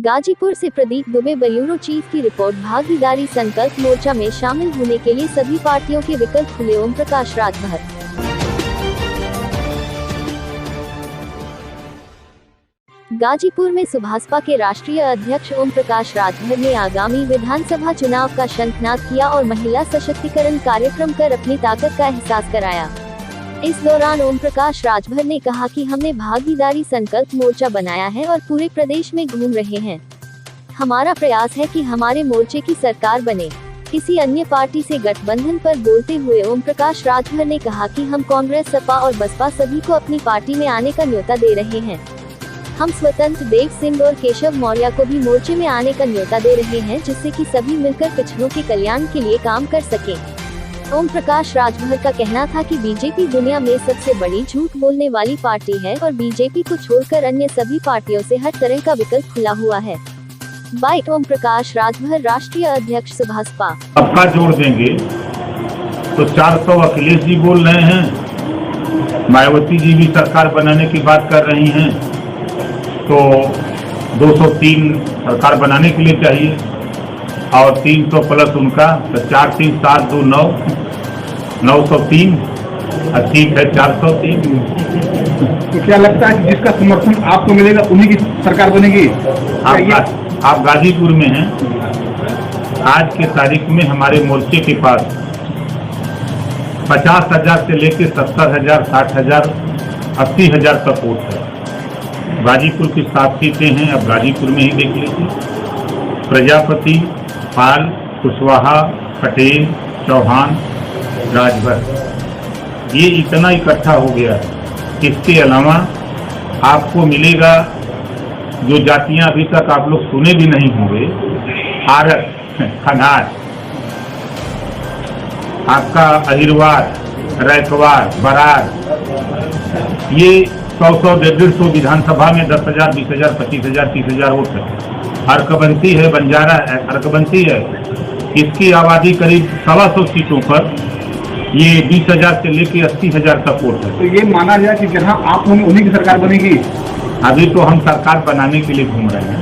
गाजीपुर से Pradeep Dubey bureau chief की report. भागीदारी संकल्प मोर्चा में शामिल होने के लिए सभी पार्टियों के विकल्प खुले। ओम प्रकाश राजभर। गाजीपुर में सुभाषपा के राष्ट्रीय अध्यक्ष ओम प्रकाश राजभर ने आगामी विधानसभा चुनाव का शंखनाद किया और महिला सशक्तिकरण कार्यक्रम कर अपनी ताकत का एहसास कराया। इस दौरान ओम प्रकाश राजभर ने कहा कि हमने भागीदारी संकल्प मोर्चा बनाया है और पूरे प्रदेश में घूम रहे हैं। हमारा प्रयास है कि हमारे मोर्चे की सरकार बने। किसी अन्य पार्टी से गठबंधन पर बोलते हुए ओम प्रकाश राजभर ने कहा कि हम कांग्रेस, सपा और बसपा सभी को अपनी पार्टी में आने का न्योता दे रहे हैं। हम स्वतंत्र देव सिंह और केशव मौर्य को भी मोर्चे में आने का न्योता दे रहे हैं, जिससे कि सभी मिलकर पिछड़ों के कल्याण के लिए काम कर सकें। ओम प्रकाश राजभर का कहना था कि बीजेपी दुनिया में सबसे बड़ी झूठ बोलने वाली पार्टी है और बीजेपी को छोड़कर अन्य सभी पार्टियों से हर तरह का विकल्प खुला हुआ है। बाइट ओम प्रकाश राजभर, राष्ट्रीय अध्यक्ष सुभाषपा। सबका जोड़ देंगे तो 400 अखिलेश जी बोल रहे हैं, मायावती जी भी सरकार बनाने की बात कर रही हैं, तो 203 सरकार बनाने के लिए चाहिए और 300 प्लस उनका, तो 4 3 7 2 9 903 ठीक है 403। तो क्या लगता है कि जिसका समर्थन आपको मिलेगा उन्हीं की सरकार बनेगी? आप गाजीपुर में हैं, आज के तारीख में हमारे मोर्चे के पास 50,000 से लेकर 70,000, 60,000, 80,000 तक वोट है। गाजीपुर की 7 सीटें हैं, अब गाजीपुर में ही देख लीजिए। प्रजापति, पाल, कुशवाहा, पटेल, चौहान, राजभर, ये इतना इकट्ठा हो गया। इसके अलावा आपको मिलेगा जो जातियां अभी तक आप लोग सुने भी नहीं होंगे, आरक, खनार, आपका अहिरवार, रैकवार, बरार, ये 100, 150 विधानसभा में 10,000, 20,000, 25,000, 30,000 वोट है। अर्कबंसी है, बंजारा है, अर्कबंसी है, इसकी आबादी करीब 125 सीटों पर ये 20,000 से लेकर 80,000 तक वोट है। तो ये माना जाए कि जहां आप होंगे उन्हीं की सरकार बनेगी? अभी तो हम सरकार बनाने के लिए घूम रहे हैं।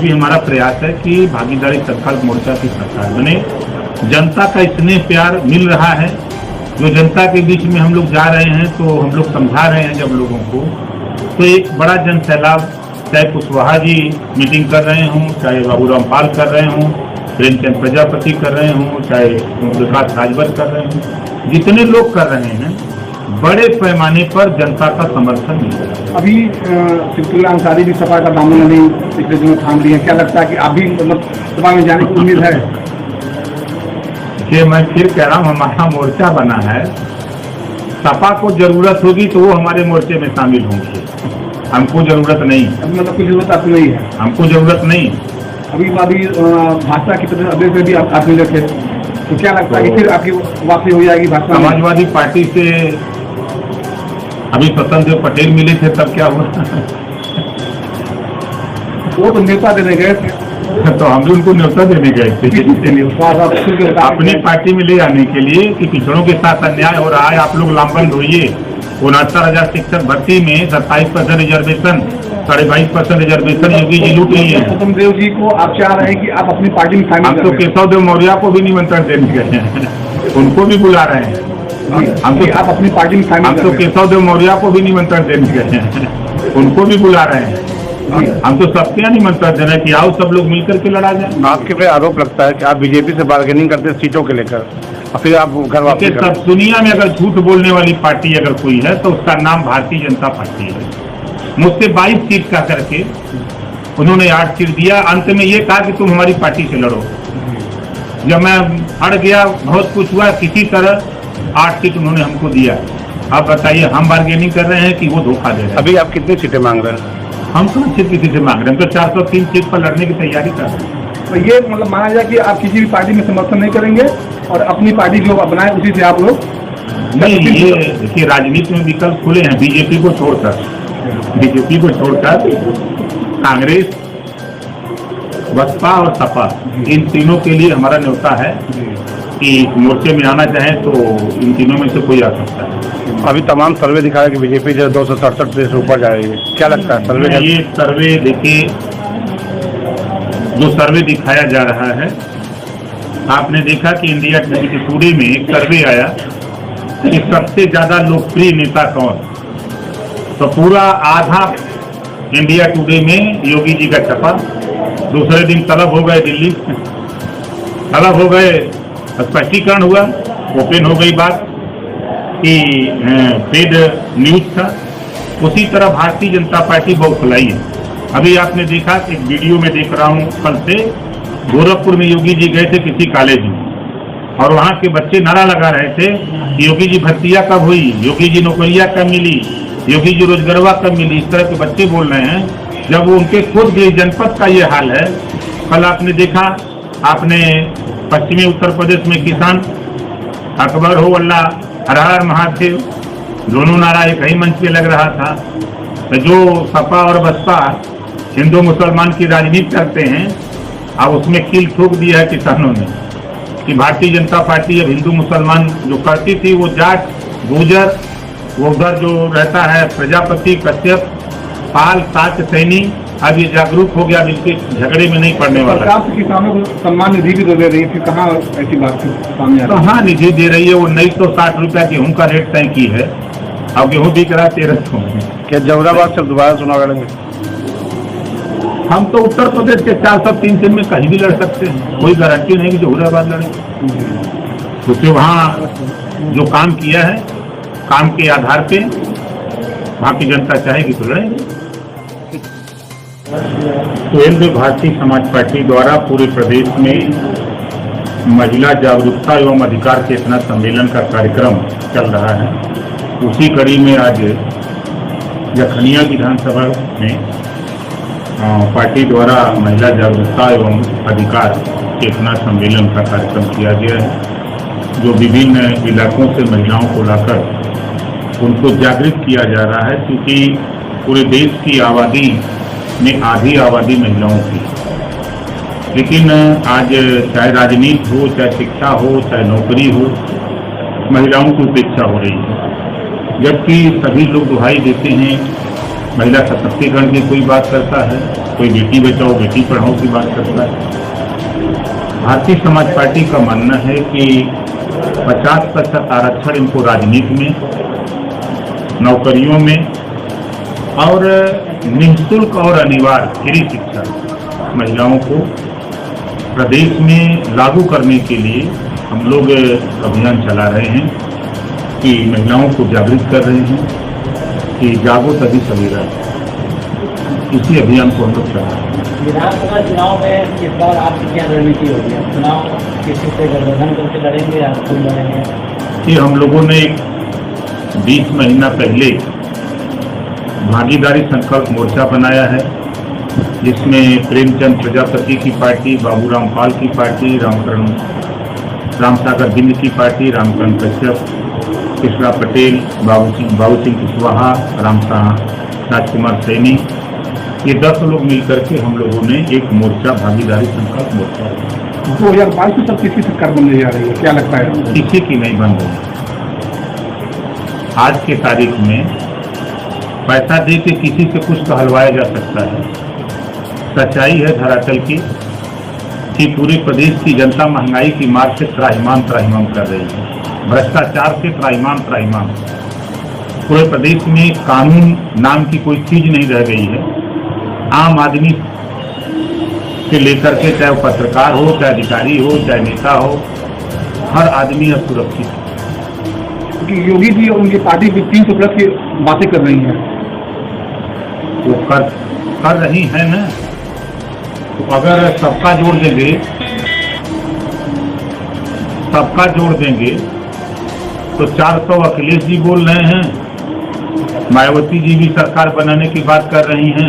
हमारा प्रयास है कि भागीदारी संकल्प मोर्चा की सरकार बने। जनता का स्नेह प्यार मिल रहा है, जो जनता के बीच में हम लोग जा रहे हैं, तो हम लोग समझा रहे हैं जब लोगों को, तो एक बड़ा जन सैलाब, चाहे कुशवाहा जी मीटिंग कर रहे हों, चाहे बाबूराम पाल कर रहे हों, प्रेमचंद प्रजापति कर रहे हों, चाहे ओम प्रकाश राजभर कर रहे हों, जितने लोग कर रहे हैं, बड़े पैमाने पर जनता का समर्थन मिल रहा है। अभी सिद्दुल्लाह अंसारी भी सपा का दामन नहीं पिछले दिनों थाम लिया, क्या लगता है कि अभी मतलब सपा में जाने की उम्मीद है? ये मैं फिर कह रहा हूँ, हमारा मोर्चा बना है, सपा को जरूरत होगी तो वो हमारे मोर्चे में शामिल होंगे, हमको जरूरत नहीं। मतलब कोई जरूरत आपको नहीं है? हमको जरूरत नहीं। अभी भाजपा की तरफ अभी से भी आप मिले थे, तो क्या लगता है कि फिर आपकी वापसी हो जाएगी भाजपा? समाजवादी पार्टी से अभी स्वतंत्र देव पटेल मिले थे, तब क्या हुआ? वो तो न्योता देने गए थे, तो हम भी उनको न्योता देने गए थे अपनी पार्टी में ले आने के लिए कि पिछड़ों के साथ अन्याय हो रहा है, आप लोग लामबंद होइए। 69,000 शिक्षक भर्ती में 27% रिजर्वेशन, 22.5% रिजर्वेशन योगी जी लूट लिए। स्वतंत्र देव जी को आप चाह रहे हैं कि आप अपनी पार्टी में शामिल? हम तो केशव देव मौर्य को भी निमंत्रण देने गए हैं, उनको भी बुला रहे हैं। हम तो आप अपनी पार्टी में शामिल? हम तो केशव देव मौर्य को भी निमंत्रण देने गए हैं, उनको भी बुला रहे हैं। हम तो सबके यहाँ निमंत्रण दे रहे हैं कि आओ सब लोग मिलकर के लड़ा जाए। आपके पे आरोप लगता है कि आप बीजेपी से बार्गेनिंग करते हैं सीटों के लेकर, और फिर आप घर वापस? सब दुनिया में अगर झूठ बोलने वाली पार्टी अगर कोई है तो उसका नाम भारतीय जनता पार्टी है। मुझसे 22 सीट का करके उन्होंने 8 सीट दिया, अंत में ये कहा कि तुम हमारी पार्टी से लड़ो। जब मैं हट गया, बहुत कुछ हुआ, किसी तरह 8 सीट उन्होंने हमको दिया। अब बताइए हम बार्गेनिंग कर रहे हैं कि वो धोखा दे रहे हैं? अभी आप कितनी सीटें मांग रहे हैं? हम कौन सीट किसी से मांग रहे हैं? हम तो 403 सीट पर लड़ने की तैयारी कर रहे हैं। तो ये मतलब माना जाए कि आप किसी भी पार्टी में समर्थन नहीं करेंगे और अपनी पार्टी जो बनाए उसी से आप लोग? नहीं, ये देखिए राजनीति में विकल्प खुले हैं। बीजेपी को छोड़कर कांग्रेस, बसपा और सपा, इन तीनों के लिए हमारा न्योता है कि मोर्चे में आना चाहें तो इन तीनों में से कोई आ सकता है। अभी तमाम सर्वे दिखाया कि बीजेपी जो 267 से ऊपर जा रही है, क्या लगता है सर्वे? ये सर्वे देखिए, जो सर्वे दिखाया जा रहा है, आपने देखा कि इंडिया टुडे में एक सर्वे आया कि सबसे ज्यादा लोकप्रिय नेता कौन, तो पूरा आधा इंडिया टुडे में योगी जी का छपा। दूसरे दिन तलब हो गए दिल्ली, तलब हो गए, स्पष्टीकरण हुआ, ओपन हो गई बात कि फेड न्यूज था। उसी तरह भारतीय जनता पार्टी बौखलाई है। अभी आपने देखा कि एक वीडियो में देख रहा हूँ कल से, गोरखपुर में योगी जी गए थे किसी कॉलेज में, और वहाँ के बच्चे नारा लगा रहे थे कि योगी जी भर्तियाँ कब हुई, योगी जी नौकरियाँ कब मिली, योगी जी रोजगारवा कब मिली। इस तरह के बच्चे बोल रहे हैं, जब उनके खुद के जनपद का ये हाल है। कल आपने देखा, आपने पश्चिमी उत्तर प्रदेश में किसान अकबर हो अल्लाह हर हर महादेव, दोनों नारा एक ही मंच पे लग रहा था। तो जो सपा और बसपा हिंदू मुसलमान की राजनीति करते हैं, अब उसमें कील ठोक दिया है किसानों ने कि भारतीय जनता पार्टी अब हिंदू मुसलमान जो करती थी, वो जाट गुजर, वो उधर जो रहता है प्रजापति कश्यप पाल सात सैनी, अब ये जागरूक हो गया, इनके झगड़े में नहीं पड़ने वाला। सरकार किसानों को सम्मान निधि भी दे रही है, कहाँ ऐसी बात सामने आ रही है? कहाँ निधि दे रही है? वो 960 रुपया गेहूं का रेट तय की है, अब गेहूं बिक रहा 1300। क्या जमुनाबाद से दोबारा चुनाव लड़ेंगे? हम तो उत्तर प्रदेश के 403 सीट में कहीं भी लड़ सकते हैं, कोई गारंटी नहीं कि जहुराबाद लड़े, क्योंकि वहाँ जो काम किया है, काम के आधार पे वहाँ की जनता चाहेगी तो लड़ेंगे। तो भारतीय समाज पार्टी द्वारा पूरे प्रदेश में महिला जागरूकता एवं अधिकार चेतना सम्मेलन का कार्यक्रम चल रहा है। उसी कड़ी में आज जखनिया विधानसभा में पार्टी द्वारा महिला जागरूकता एवं अधिकार चेतना सम्मेलन का कार्यक्रम किया गया है, जो विभिन्न इलाकों से महिलाओं को लाकर उनको जागृत किया जा रहा है, क्योंकि पूरे देश की आबादी में आधी आबादी महिलाओं की, लेकिन आज चाहे राजनीति हो, चाहे शिक्षा हो, चाहे नौकरी हो, महिलाओं की उपेक्षा हो रही है। जबकि सभी लोग दुहाई देते हैं महिला सशक्तिकरण की, कोई बात करता है, कोई बेटी बचाओ बेटी पढ़ाओ की बात करता है। भारतीय समाज पार्टी का मानना है कि 50% आरक्षण इनको राजनीति में, नौकरियों में और निःशुल्क और अनिवार्य फ्री शिक्षा महिलाओं को प्रदेश में लागू करने के लिए हम लोग अभियान चला रहे हैं, कि महिलाओं को जागृत कर रहे हैं कि जागो तभी सवेरा। इसी अभियान को हम लोग चला रहे हैं। विधानसभा चुनाव में इस बार आपकी क्या रणनीति होगी? चुनाव किसी से गठबंधन करके लड़ेंगे या खुद लड़ेंगे? कि हम लोगों ने 20 महीना पहले भागीदारी संकल्प मोर्चा बनाया है, जिसमें प्रेमचंद प्रजापति की पार्टी, बाबू रामपाल की पार्टी, राम सागर बिंद की पार्टी, रामकरण कश्यप, कृष्णा पटेल, बाबू सिंह कुशवाहा, राजकुमार सैनी, ये 10 लोग मिलकर के हम लोगों ने एक मोर्चा, भागीदारी संकल्प मोर्चा 2022 में सब किसी सरकार बनने जा रही है, क्या लगता है? किसी की नहीं बन रही। आज के तारीख में पैसा दे के किसी से कुछ कहलवाया जा सकता है। सच्चाई है धरातल की कि पूरे प्रदेश की जनता महंगाई की मार से त्राहिमाम कर रही है, भ्रष्टाचार से त्राहिमाम। पूरे प्रदेश में कानून नाम की कोई चीज नहीं रह गई है। आम आदमी से लेकर के, चाहे वो पत्रकार हो, चाहे अधिकारी हो, चाहे नेता हो, हर आदमी असुरक्षित है। क्योंकि योगी जी और उनकी पार्टी भी 300+ की बातें कर रही हैं, वो कर रही है ना। तो अगर सबका जोड़ देंगे तो 400 अखिलेश जी बोल रहे हैं, मायावती जी भी सरकार बनाने की बात कर रही हैं,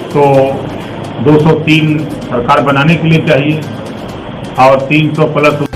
तो 203 सरकार बनाने के लिए चाहिए और 300+